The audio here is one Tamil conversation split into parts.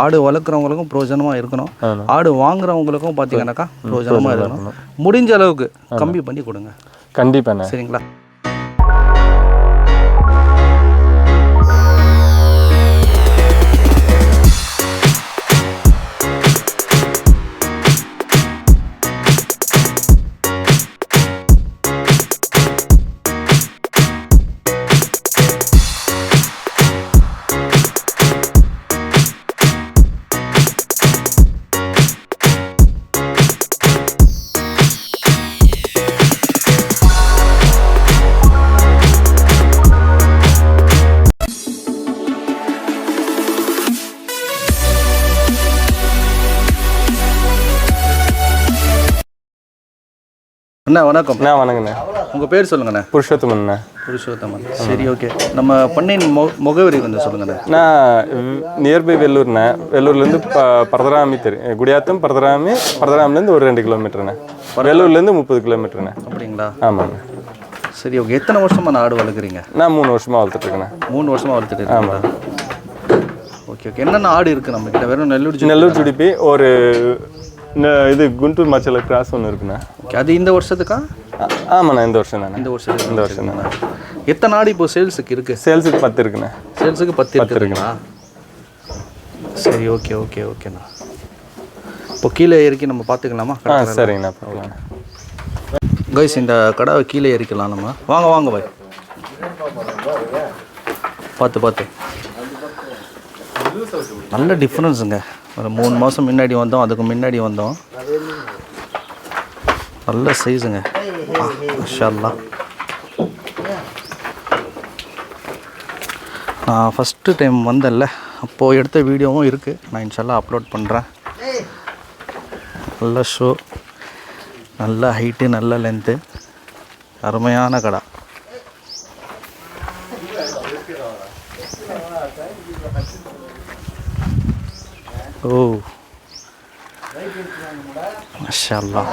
ஆடு வளர்க்குறவங்களுக்கும் பிரயோஜனமாக இருக்கணும், ஆடு வாங்குறவங்களுக்கும் பார்த்தீங்கன்னாக்கா பிரயோஜனமாக இருக்கணும். முடிஞ்ச அளவுக்கு கம்மி பண்ணி கொடுங்க. கண்டிப்பாண்ணே. சரிங்களா? அண்ணா வணக்கம். வணக்கண்ணே. உங்கள் பேர் சொல்லுங்கண்ணே. புருஷோத்தமண்ணே. புருஷோத்தமன். சரி, ஓகே. நம்ம பண்ணையின் முகவரி கொஞ்சம் சொல்லுங்கண்ணே. நான் நியர்பை வெள்ளூர்ண்ணே. வெள்ளூர்லேருந்து பரதராமி குடியாத்தம் பரதராமிலேருந்து ஒரு 2 கிலோமீட்டருண்ணே. வெள்ளூர்லேருந்து 30 கிலோமீட்டருண்ணே. அப்படிங்களா? ஆமாண்ணே. சரி, ஓகே. எத்தனை வருஷமாக நான் ஆடு வளர்க்குறீங்க? நான் 3 வருஷமாக வளர்த்துட்ருக்கேண்ணே. 3 வருஷமாக வளர்த்துட்டு. ஆமாம். Okay, okay. என்னென்ன ஆடு இருக்குது நம்மக்கிட்ட? வெறும் நெல்லூர் சுடிப்பி, ஒரு இது குண்டூர் மச்சல கிராஸ் ஒன்று இருக்குண்ணே. ஓகே, அது இந்த வருஷத்துக்கா? ஆமாண்ணா, இந்த வருஷம் தானே. இந்த வருஷம் தானே. எத்தனை ஆடு இப்போ சேல்ஸுக்கு இருக்குது? சேல்ஸுக்கு 10 இருக்குண்ணே. சேல்ஸுக்கு 10 இருக்குங்களா? சரி, ஓகே, ஓகே, ஓகேண்ணா. இப்போ கீழே இறக்கி நம்ம பார்த்துக்கலாமா? சரிங்கண்ணா, பார்க்கலாண்ணா. கைஸ், இந்த கடாவை கீழே இறக்கலாம் நம்ம. வாங்க வாங்க பாய், பார்த்து நல்ல டிஃப்ரென்ஸுங்க. ஒரு 3 மாதம் முன்னாடி வந்தோம், அதுக்கு முன்னாடி வந்தோம். நல்ல சைஸுங்க. மாஷா அல்லாஹ். நான் ஃபஸ்ட்டு டைம் வந்தேன்ல, அப்போது எடுத்த வீடியோவும் இருக்குது. நான் இன்ஷால்லா அப்லோட் பண்ணுறேன். நல்ல ஷோ, நல்ல ஹைட்டு, நல்ல லென்த்து, அருமையான கடை. ஓ மாஷா அல்லாஹ்.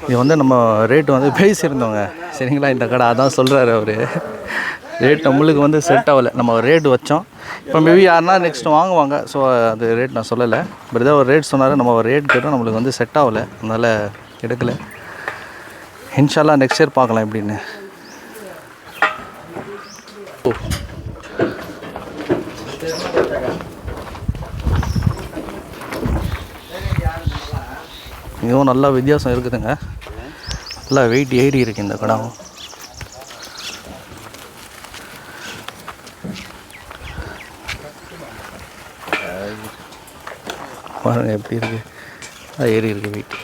இது வந்து நம்ம ரேட்டு வந்து பேசியிருந்தோங்க. சரிங்களா? இந்த கடை அதான் சொல்கிறாரு அவர். ரேட் நம்மளுக்கு வந்து செட் ஆகலை. நம்ம ரேட்டு வச்சோம். இப்போ மேபி யாருன்னா நெக்ஸ்ட்டு வாங்குவாங்க. ஸோ அது ரேட் நான் சொல்லலை. பட் ஏதோ ஒரு ரேட் சொன்னார். நம்ம ஒரு ரேட் கேட்டோம், நம்மளுக்கு வந்து செட் ஆகலை, அதனால் எடுக்கலை. இன்ஷால்லா நெக்ஸ்ட் இயர் பார்க்கலாம் எப்படின்னு. இதுவும் நல்லா வித்தியாசம் இருக்குதுங்க. நல்லா வெயிட் ஏறி இருக்குது இந்த கடாவும். பாருங்க எப்படி இருக்குது. ஏறி இருக்குது வெயிட்.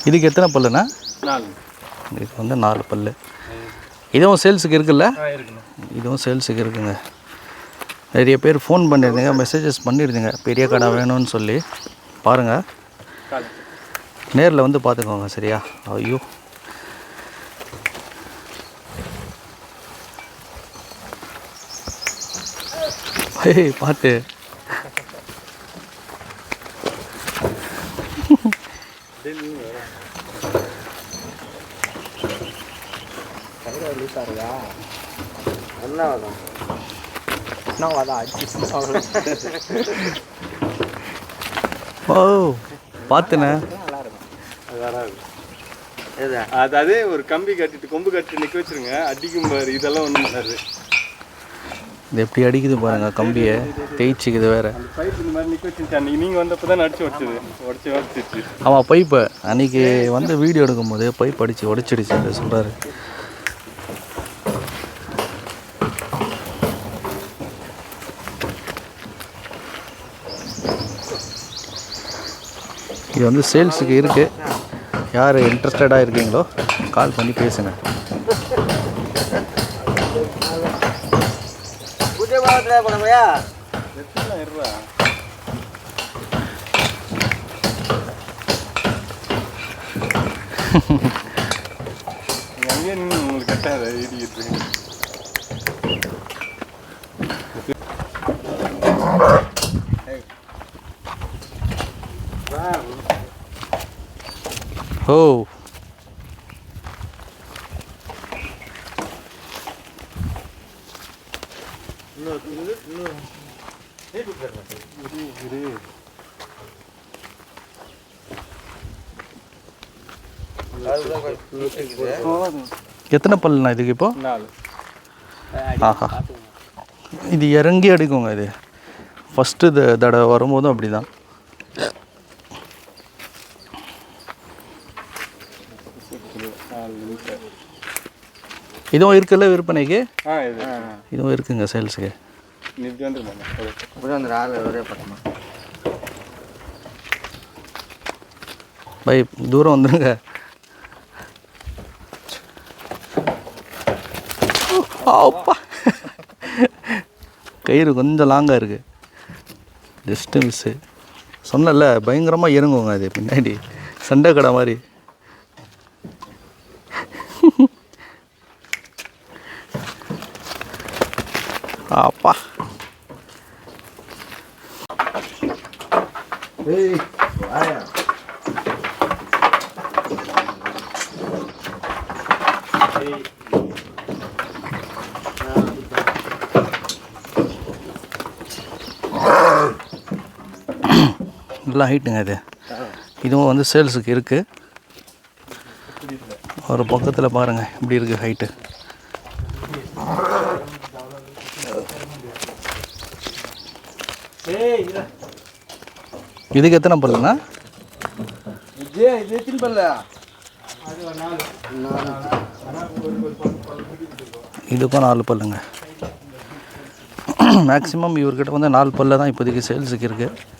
இதுக்கு எத்தனை பல்லுண்ணா? 4. இதுக்கு வந்து 4 பல்லு. இதுவும் சேல்ஸுக்கு இருக்குல்ல? இதுவும் சேல்ஸுக்கு இருக்குங்க. நிறைய பேர் ஃபோன் பண்ணியிருந்தீங்க, மெசேஜஸ் பண்ணியிருந்தீங்க, பெரிய கடை வேணும்னு சொல்லி. பாருங்கள், நேரில் வந்து பார்த்துக்கோங்க. சரியா? ஐயோ, பார்த்து. ஓ, பார்த்துண்ணே. அதே ஒரு கம்பி கட்டிட்டு கொம்பு கட்டி நிற்க வச்சுருங்க, அடிக்கும் பாரு. இதெல்லாம் ஒன்றும் பண்ணாது. இது எப்படி அடிக்குது பாருங்கள், கம்பியை தேய்ச்சிக்குது வேறு. பைப் இந்த மாதிரி நிற்க வச்சுருச்சு. அன்றைக்கி நீங்கள் வந்தப்போ தான் அடிச்சு உடச்சிச்சு. ஆமாம், பைப்பை அன்றைக்கி வந்து வீடியோ எடுக்கும்போது பைப் அடித்து உடச்சிடுச்சு சொல்கிறாரு. இது வந்து சேல்ஸுக்கு இருக்குது. யார் இன்ட்ரெஸ்டடாக இருக்கீங்களோ கால் பண்ணி பேசுங்க. அங்கேயே நின்று உங்களுக்கு கட்டாத இடிக்கிட்டு. ஓ எத்தனை பல்லுண்ணா இதுக்கு இப்போ? 4. ஆஹா, இது இறங்கி அடிக்குங்க. இது ஃபஸ்ட்டு தடவை வரும்போதும் அப்படி தான். இதுவும் இருக்குல்ல விற்பனைக்கு? இதுவும் இருக்குங்க சேல்ஸுக்கு. பை தூரம் வந்துடுங்க. அப்பா கயிறு கொஞ்சம் லாங்காக இருக்குது. Just miss. சொன்னல பயங்கரமாக இறங்குவோங்க அது பின்னாடி சண்டை கடை மாதிரி. அப்பா நல்லா ஹைட்டுங்க இது. இதுவும் வந்து சேல்ஸுக்கு இருக்குது. ஒரு பக்கத்தில் பாருங்கள் இப்படி இருக்குது ஹைட்டு. இதுக்கு எத்தனை பல்லுண்ணா? இதுக்கும் 4 பல்லுங்க. மேக்ஸிமம் இவர்கிட்ட வந்து 4 பல்ல தான் இப்போதைக்கு சேல்ஸுக்கு இருக்குது.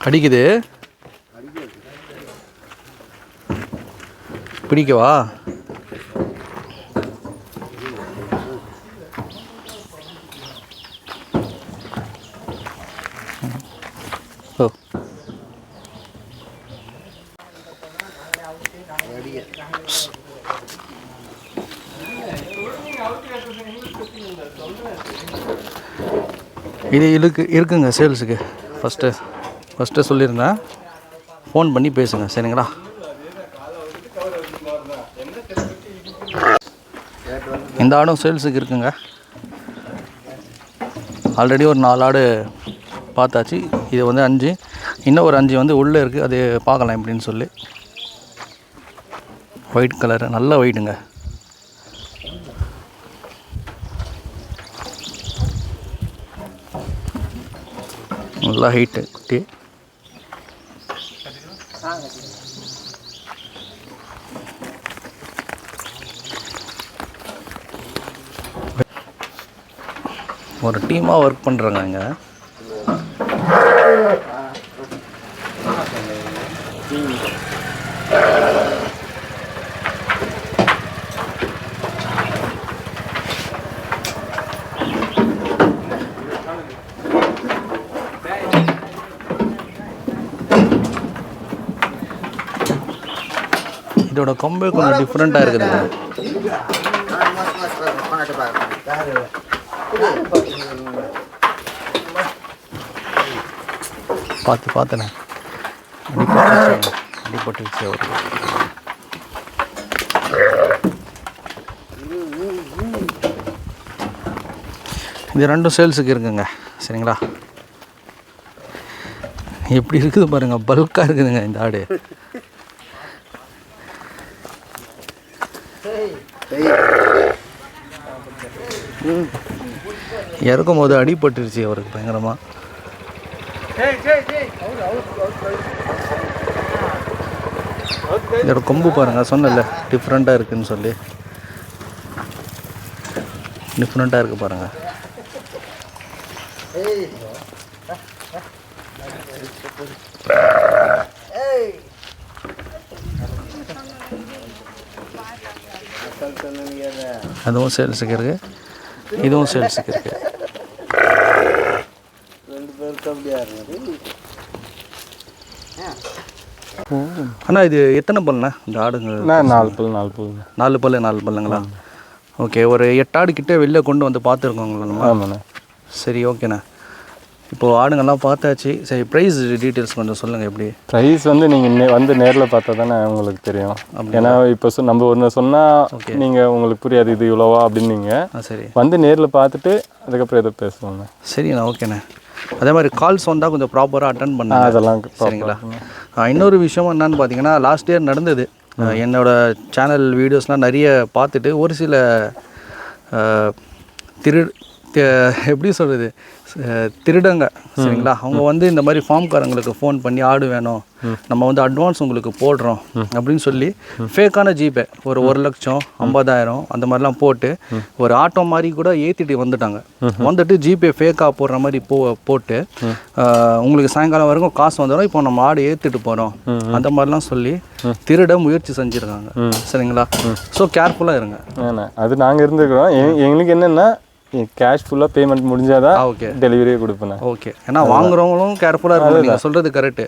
அடிக்குது. பிடிக்கவா? ஓ இது இருக்குங்க சேல்ஸுக்கு. ஃபஸ்ட்டு சொல்லியிருந்தேன், ஃபோன் பண்ணி பேசுங்க சரிங்களா? இந்த ஆடும் சேல்ஸுக்கு இருக்குங்க. ஆல்ரெடி ஒரு 4 ஆடு பார்த்தாச்சு. இது வந்து 5, இன்னும் ஒரு 5 வந்து உள்ளே இருக்குது. அது பார்க்கலாம் எப்படின்னு சொல்லி. ஒயிட் கலரு, நல்ல ஒயிட்டுங்க. நல்லா ஹைட்டு குட்டி. ஒரு டீமாக ஒர்க் பண்ணுறாங்க இங்கே. இதோட கொம்பே கொஞ்சம் டிஃப்ரெண்ட்டாக இருக்குதுங்க. பார்த்தேண்ணே அடிபட்டுருச்சு அவருக்கு. இது 2 சேல்ஸுக்கு இருக்குங்க சரிங்களா? எப்படி இருக்குது பாருங்கள், பல்காக இருக்குதுங்க இந்த ஆடு. இறக்கும் போது அடிபட்டுருச்சு அவருக்கு பயங்கரமாக. இதோட கொம்பு பாருங்கள், சொன்னல டிஃப்ரெண்ட்டாக இருக்குதுன்னு சொல்லி. டிஃப்ரெண்ட்டாக இருக்குது பாருங்கள். அதுவும் சேல்ஸுக்கு இருக்குது, இதுவும் சேல்ஸுக்கு இருக்குது. அண்ணா இது எத்தனை பல்லுண்ணா இந்த ஆடுங்க? 4 பல். 4 பல்லுங்களா? ஓகே, ஒரு 8 ஆடு கிட்டே வெளில கொண்டு வந்து பார்த்துருக்கோங்களா நம்ம? ஆமாண்ணே. சரி, ஓகேண்ணா. இப்போது ஆடுங்கள்லாம் பார்த்தாச்சு. சரி, ப்ரைஸ் டீட்டெயில்ஸ் கொஞ்சம் சொல்லுங்கள். எப்படி ப்ரைஸ் வந்து நீங்கள் வந்து நேரில் பார்த்தா தானே உங்களுக்கு தெரியும். ஏன்னா இப்போ நம்ம ஒன்று சொன்னால் நீங்கள் உங்களுக்கு புரியாது இது இவ்வளோவா அப்படின்னு. நீங்கள் சரி வந்து நேரில் பார்த்துட்டு அதுக்கப்புறம் எதை பேசுவாங்க. சரிண்ணா, ஓகேண்ணே. அதே மாதிரி கால்ஸ் வந்தால் கொஞ்சம் ப்ராப்பராக அட்டன் பண்ண அதெல்லாம் சரிங்களா? இன்னொரு விஷயம் என்னன்னு பார்த்தீங்கன்னா, லாஸ்ட் இயர் நடந்தது. என்னோடய சேனல் வீடியோஸ்லாம் நிறைய பார்த்துட்டு ஒரு சில எப்படி சொல்கிறது, திருடங்க சரிங்களா, அவங்க வந்து இந்த மாதிரி ஃபார்ம்காரங்களுக்கு ஃபோன் பண்ணி ஆடு வேணும், நம்ம வந்து அட்வான்ஸ் உங்களுக்கு போடுறோம் அப்படின்னு சொல்லி ஃபேக்கான ஜிபே ஒரு 1 லட்சம் 50,000 அந்த மாதிரிலாம் போட்டு ஒரு ஆட்டோ மாதிரி கூட ஏற்றிட்டு வந்துட்டாங்க. வந்துட்டு ஜிபே ஃபேக்காக போடுற மாதிரி போட்டு உங்களுக்கு சாயங்காலம் வரைக்கும் காசு வந்துடும், இப்போ நம்ம ஆடு ஏற்றிட்டு போகிறோம் அந்த மாதிரிலாம் சொல்லி திருட முயற்சி செஞ்சுருக்காங்க சரிங்களா. ஸோ கேர்ஃபுல்லாக இருங்க. அது நாங்கள் இருந்துக்கிறோம். எங்களுக்கு என்னென்னா கேஷ் ஃபுல்லாக பேமெண்ட் முடிஞ்சாதான் ஓகே டெலிவரியே கொடுப்பேன். ஓகே, ஏன்னா வாங்குறவங்களும் கேர்ஃபுல்லாக இருக்கும். நீங்கள் சொல்கிறது கரெக்டு.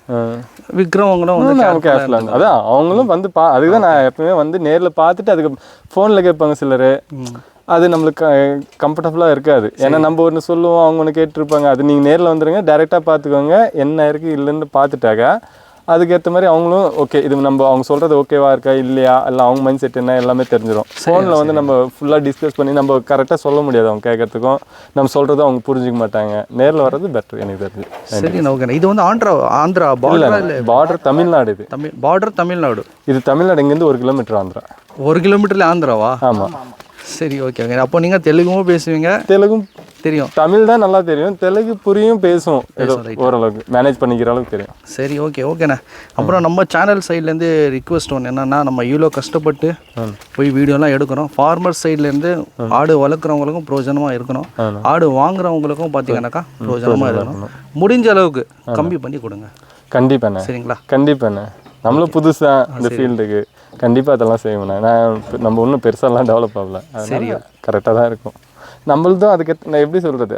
விற்கிறவங்களும் வந்து கேர்ஃபுல்லாக அதான் அவங்களும் வந்து அதுக்கு தான் நான் எப்பவுமே வந்து நேரில் பார்த்துட்டு அதுக்கு ஃபோனில் கேட்பாங்க சிலர். அது நம்மளுக்கு கம்ஃபர்டபுளாக இருக்காது. ஏன்னா நம்ம ஒன்று சொல்லுவோம், அவங்க ஒன்று கேட்டிருப்பாங்க. அது நீங்கள் நேரில் வந்துடுங்க, டேரெக்டாக பார்த்துக்கோங்க, என்ன இருக்குது இல்லைன்னு பார்த்துட்டாக்கா அதுக்கேற்ற மாதிரி அவங்களும் ஓகே இது நம்ம அவங்க சொல்கிறது ஓகேவா இருக்கா இல்லையா, இல்லை அவங்க மைண்ட் செட் என்ன எல்லாமே தெரிஞ்சிடும். ஃபோனில் வந்து நம்ம ஃபுல்லாக டிஸ்கஸ் பண்ணி நம்ம கரெக்டாக சொல்ல முடியாது. அவங்க கேட்கறதுக்கும் நம்ம சொல்கிறதும் அவங்க புரிஞ்சிக்க மாட்டாங்க. நேரில் வர்றது பெட்டர் எனக்கு தெரிஞ்சு. சரி, ஓகே. இது வந்து ஆந்திரா பார்டர் தமிழ்நாடு. இது பார்டர் தமிழ்நாடு. இது தமிழ்நாடு இங்கேருந்து 1 கிலோமீட்டர் ஆந்திரா. 1 கிலோமீட்டரில் ஆந்திராவா? ஆமாம். சரி, ஓகே. அப்போ நீங்கள் தெலுங்கும் பேசுவீங்க? தெலுங்கும் தெரியும். தமிழ் தான் நல்லா தெரியும். தெலுங்கு புரியும், பேசும், ஓரளவுக்கு மேனேஜ் பண்ணிக்கிற அளவுக்கு தெரியும். சரி, ஓகேண்ணே. அப்புறம் நம்ம சேனல் சைட்லேருந்து ரிக்வெஸ்ட் ஒன்று என்னென்னா, நம்ம இவ்வளோ கஷ்டப்பட்டு போய் வீடியோலாம் எடுக்கிறோம். ஃபார்மர் சைட்லேருந்து ஆடு வளர்க்குறவங்களுக்கும் பிரோஜனமாக இருக்கணும், ஆடு வாங்குறவங்களுக்கும் பார்த்தீங்கன்னாக்கா பிரோஜனமாக இருக்கணும். முடிஞ்ச அளவுக்கு கம்மி பண்ணி கொடுங்க. கண்டிப்பாண்ணே. சரிங்களா? கண்டிப்பாண்ணே. நம்மளும் புதுசு தான் இந்த ஃபீல்டுக்கு. கண்டிப்பாக அதெல்லாம் செய்வேண்ணே. நம்ம ஒன்றும் பெருசாலாம் டெவலப் ஆகல. சரி, கரெக்டாக தான் இருக்கும். நம்மளும் அதுக்கேற்ற நான் எப்படி சொல்கிறது,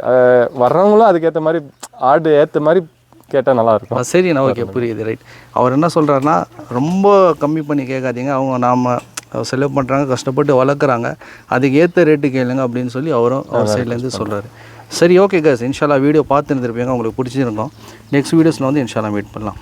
வர்றவங்களும் அதுக்கேற்ற மாதிரி ஆடு ஏற்ற மாதிரி கேட்டால் நல்லாயிருக்கும். சரிண்ணா, ஓகே, புரியுது. ரைட். அவர் என்ன சொல்கிறாருன்னா, ரொம்ப கம்மி பண்ணி கேட்காதீங்க, அவங்க நாம் செலவு பண்ணுறாங்க, கஷ்டப்பட்டு வளர்க்குறாங்க, அதுக்கு ஏற்ற ரேட்டு கேளுங்க அப்படின்னு சொல்லி அவர் சைட்லேருந்து சொல்கிறாரு. சரி, ஓகே கைஸ், இன்ஷால்லா வீடியோ பார்த்துருந்துருப்பீங்க, உங்களுக்கு பிடிச்சிருக்கோம். நெக்ஸ்ட் வீடியோஸில் வந்து இன்ஷால்லா மீட் பண்ணலாம்.